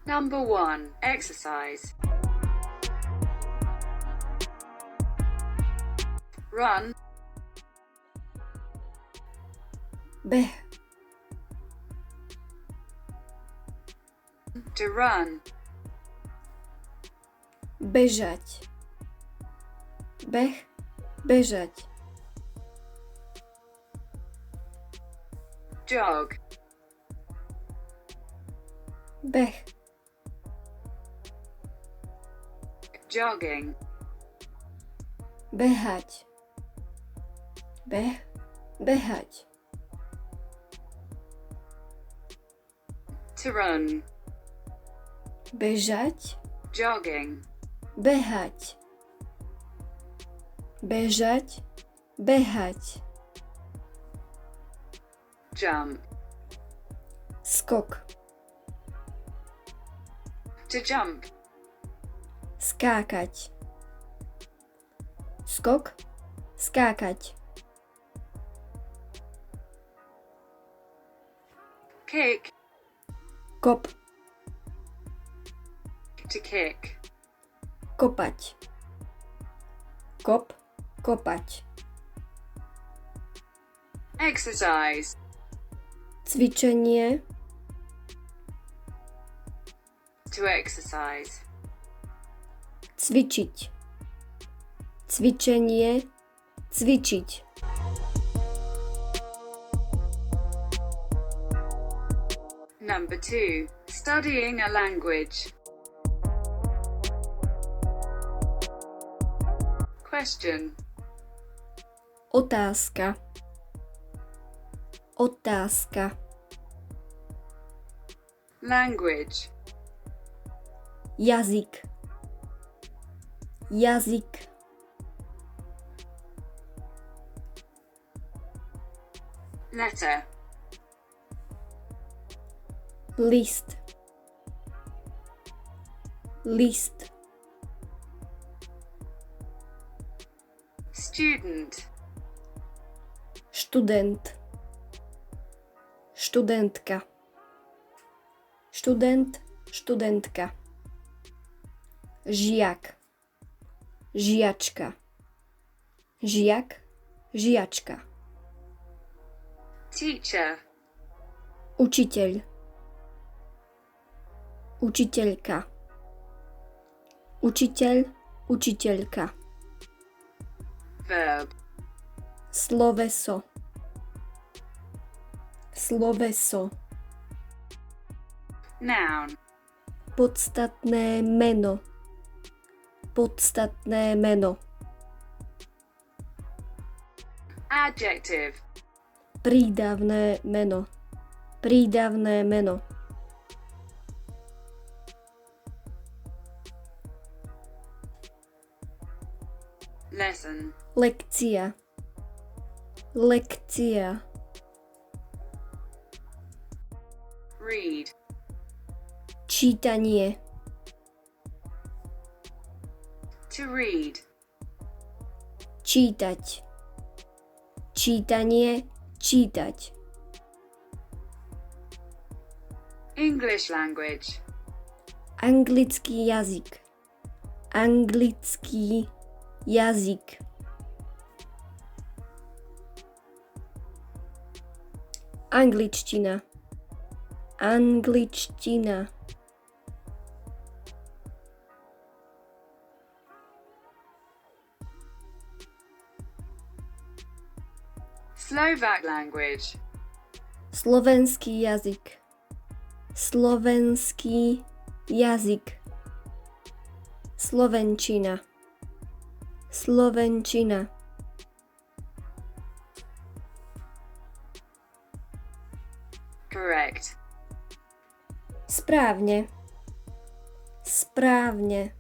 Number 1. Exercise. Run. Beh. To run. Bežať. Beh. Bežať. Jog. Beh. Jogging. Behať. Beh. Behať. To run. Bežať. Jogging. Behať. Bežať. Behať. Jump. Skok. To jump. Skákať. Skok. Skákať. Kick. Kop. To kick. Kopať. Kop. Kopať. Exercise. Cvičenie. To exercise. Cvičiť. Cvičenie. Cvičiť. Number 2. Studying a language. Question. Otázka. Otázka. Language. Jazyk. Jazyk. Letter. List. List. Student. Študent. Študentka. Študent. Študentka. Žiak. Žiačka. Žiak. Žiačka. Teacher. Učiteľ. Učiteľka. Učiteľ. Učiteľka. Verb. Sloveso. Sloveso. Noun. Podstatné meno. Podstatné meno. Adjective. Prídavné meno. Prídavné meno. Lesson. Lekcia. Lekcia. Read. Čítanie. To read. Čítať. Čítanie. Čítať. English language. Anglický jazyk. Anglický jazyk. Angličtina. Angličtina. Slovak language. Slovenský jazyk. Slovenský jazyk. Slovenčina. Slovenčina. Correct. Správne. Správne.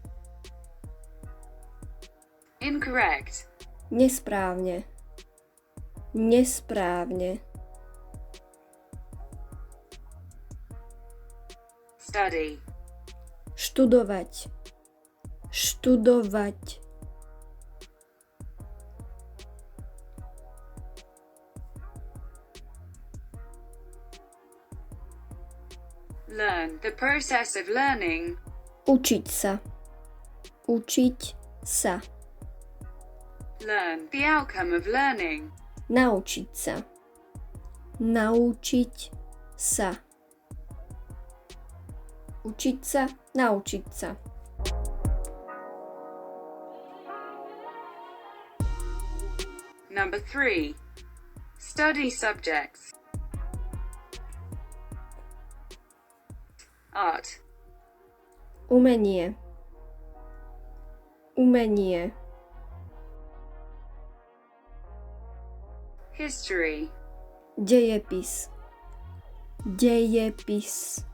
Incorrect. Nesprávne. Nesprávne. Study. Študovať. Študovať. Learn. The process of learning. Učiť sa. Učiť sa. Learn. The outcome of learning. Naučiť sa. Naučiť sa. Učiť sa, naučiť sa. Number 3. Study subjects. Art. Umenie. Umenie. History. Dejepis. Dejepis.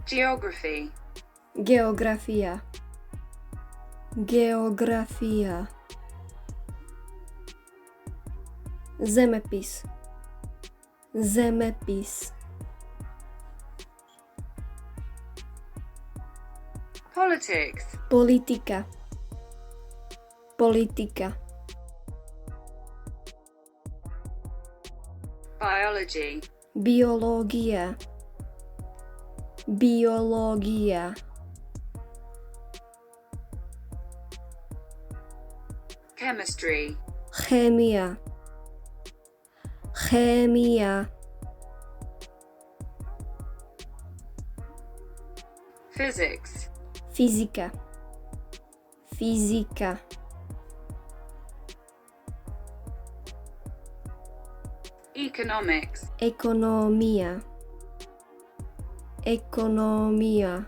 Geography. Geografia. Geografia. Zemepis. Zemepis. Politics. Politika. Politika. Biology. Biológia. Biológia. Chemistry. Chémia. Chémia. Physics. Fyzika. Fyzika. Economics. Ekonómia. Ekonómia.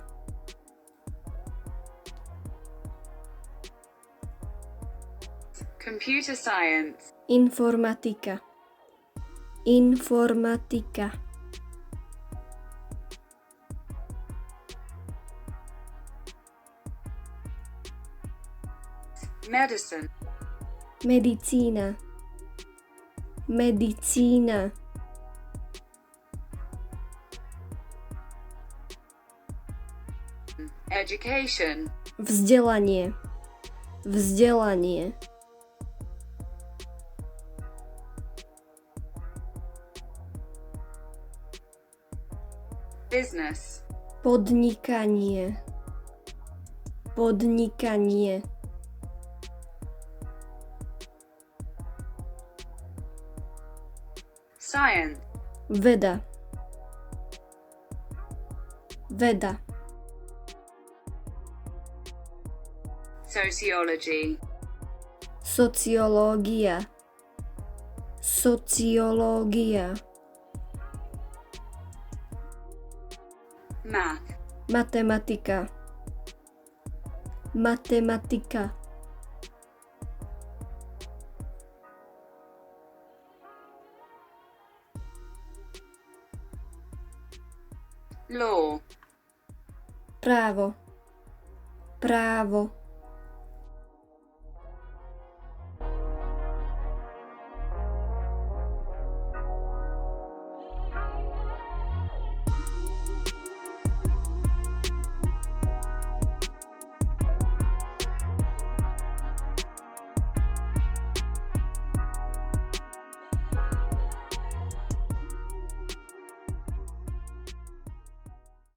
Computer science. Informatika. Informatika. Medicine. Medicína. Medicína. Education. Vzdelanie. Vzdelanie. Business. Podnikanie. Podnikanie. Science. Veda. Veda. Sociology. Sociológia. Sociológia. Math. Matematika. Matematika. Law. Právo. Právo.